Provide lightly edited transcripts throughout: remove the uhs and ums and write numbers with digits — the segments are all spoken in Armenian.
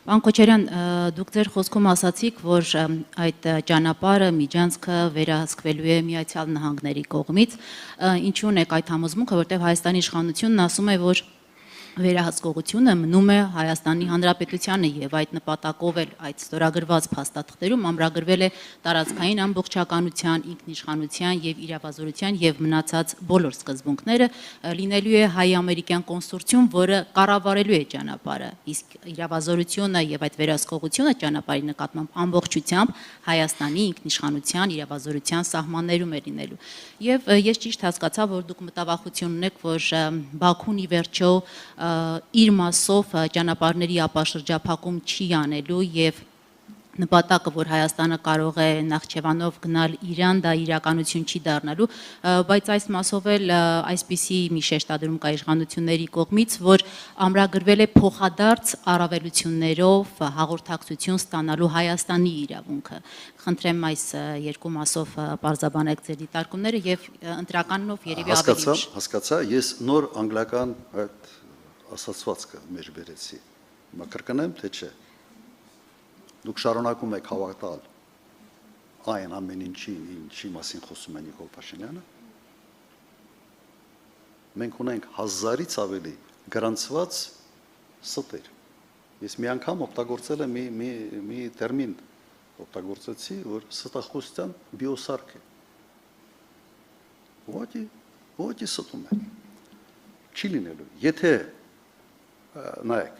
Պարոն Քոչարյան, դուք ձեր խոսքում ասացիք, որ այդ ճանապարհը միջանցքը վերահսկվելու է Միացյալ Նահանգների կողմից, ինչու՞ն եք այդ համոզմունքը, որտեղ Հայաստանի իշխանությունն ասում է, որ վերահսկողությունը մնում է Հայաստանի Հանրապետությանը եւ այդ նպատակով էլ այդ ստորագրված փաստաթղթերում ամրագրվել է տարածքային ամբողջականության, ինքնիշխանության եւ իրավազորության եւ մնացած բոլոր սկզբունքները, լինելու է հայ-ամերիկյան կոնսորցիում, որը կառավարելու է ճանապարհը, իսկ իրավազորությունը եւ այդ վերահսկողությունը ճանապարհի նկատմամբ ամբողջությամբ Հայաստանի ինքնիշխանության, իրավազորության սահմաններում է լինելու։ Եվ ես ճիշտ հասկացա, որ դուք մտավախություն ունեք, որ Բաքուն ի վերջո իր մասով ճանապարհների ապաշրջափակում չի անելու եւ նպատակը, որ Հայաստանը կարող է Նախճեվանով գնալ Իրան, դա իրականություն չի դառնալու, բայց այս մասով էլ այսպիսի մի շեշտադրում կա իշխանությունների կողմից, որ ամրագրվել է փոխադարձ առավելություններով հաղորդակցություն ստանալու Հայաստանի իրավունքը։ Խնդրեմ այս երկու մասով պարզաբանեք ձեր դիտարկումները եւ ընտրականով երևի ավելի ուշ։ Հասկացա, ես նոր անգլիական այդ ասացվածքը մեջ բերեցի։ Կրկնեմ, թե չէ։ Դուք շարունակում եք հավատալ այն ամեն ինչի մասին խոսում է Նիկոլ Փաշինյանը։ Մենք ունենք 1000-ից ավելի գրանցված ստեր։ Ես մի անգամ օգտագործել եմ մի տերմին օգտագործեցի, որ ստախոսության բիոսարք է։ Ո՞ղի ստում է։ Չի լինելու։ Եթե նայեք,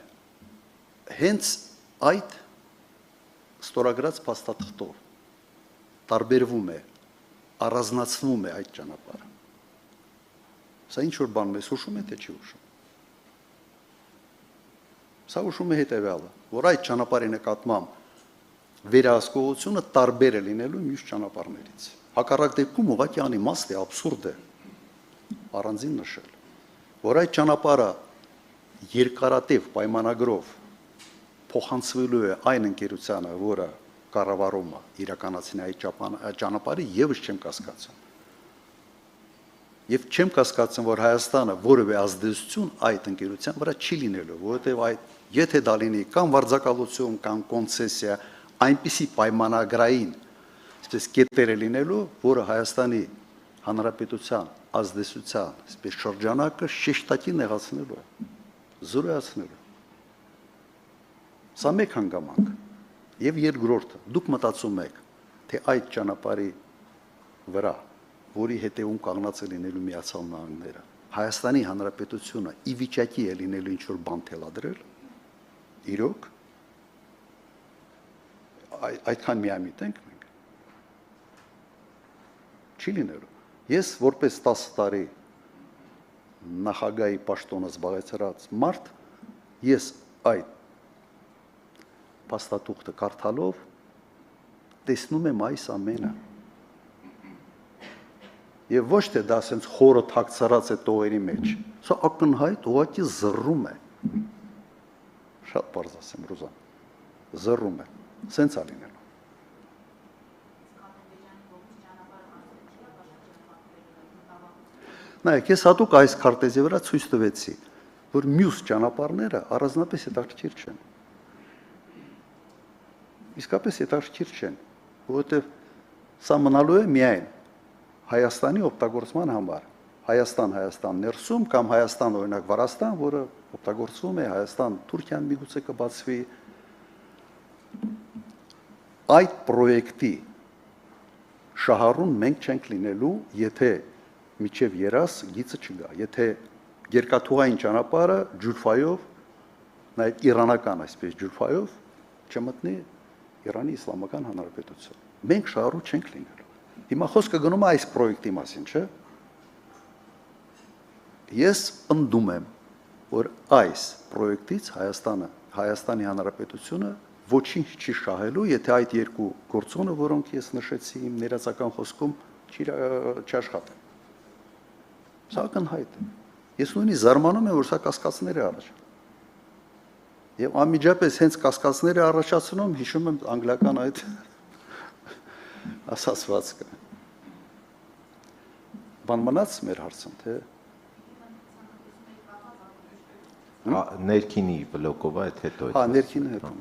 հենց այդ ստորագրած փաստաթղթով տարբերվում է, առանձնացվում է այդ ճանապարհը։ Սա ինչ որ բան մեզ հուշում է, թե չի հուշում։ Սա հուշում է հետևյալը, որ այդ ճանապարհի նկատմամբ վերահսկողությունը տարբեր է լինելու մյուս ճանապարհներից։ Հակառակ դեպքում ուղղակի անիմաստ է, աբսուրդ է առանձին նշել, որ այդ ճանապարհը երկարատև պայմանագրով փոխանցվելու է այն ընկերությանը, որը կառավարում է իրականացնի այդ ճանապարհը, եւս չեմ կասկածում։ Եվ չեմ կասկածում, որ Հայաստանը որևէ ազդեցություն այդ ընկերության վրա չի լինելու, որովհետեւ եթե դա լինի կամ վարձակալություն, կամ կոնցեսիա, այնպիսի պայմանագրային, այսպես կետեր է լինելու, որը Հայաստանի Հանրապետության ազդեցության, այսպես շրջանակը շեշտակի նեղացնելու է, զորացնելու։ Սա մեկ հանգամանք, եւ երկրորդը, դուք մտածում եք, թե այդ ճանապարհի վրա, որի հետևում կանգնած է լինելու Միացյալ Նահանգները, Հայաստանի Հանրապետությունը ի վիճակի է լինելու ինչ-որ բան թելադրել, իրոք, այդքան միամիտ ենք մենք, չի լինելու։ Ես որպես 10 տարի նախագահի պաշտոնը զբաղեցրած մարդ, ես այդ փաստաթուղթը կարդալով տեսնում եմ այս ամենը։ Եվ ոչ թե դա ասենց խորը թաքցրած է տողերի մեջ, սա ակնհայտ ուղղակի զռում է։ Շատ բարձ ասեմ, Ռուզան, զռում է, սենց է լինելու։ Նայեք, ես հատուկ այս քարտեզի վրա ցույց տվեցի, որ մյուս ճանապարհները առանձնապես հետաքրքիր չեն։ Իսկապես հետաքրքիր չեն, որովհետև սա մնալու է միայն Հայաստանի օգտագործման համար, Հայաստան ներսում կամ Հայաստան օրինակ Վրաստան, որը օգտագործվում է, Հայաստան Թուրքիան միգուցե կբացվի, այդ պրոյեկտի շահառուն մենք չենք լինելու, եթե միջև երաս գիծը չգա, եթե երկաթուղային ճանապարհը ջուրֆայով, նայեք իրանական այսպես ջուրֆայով չմտնի Իրանի Իսլամական Հանրապետություն։ Մենք շահառու չենք լինելու։ Հիմա խոսքը գնում է այս պրոյեկտի մասին, չէ՞։ Ես ընդդում եմ, որ այս պրոյեկտից Հայաստանի Հանրապետությունը ոչինչ չի շահելու, եթե այդ երկու գործոնը, որոնք ես նշեցի իմ ներածական խոսքում, չաշխատեն։ Սա ակնհայտ է։ Ես նույնիսկ զարմանում եմ, որ սա կասկածներ է առաջանում։ Եվ անմիջապես հենց կասկածները առաջացնում, հիշում եմ անգլիական այդ ասացվածքը։ Բան մնաց մեր հարցում, թե ներքինի բլոկով այդ հետո։ Հա, ներքինը հետո։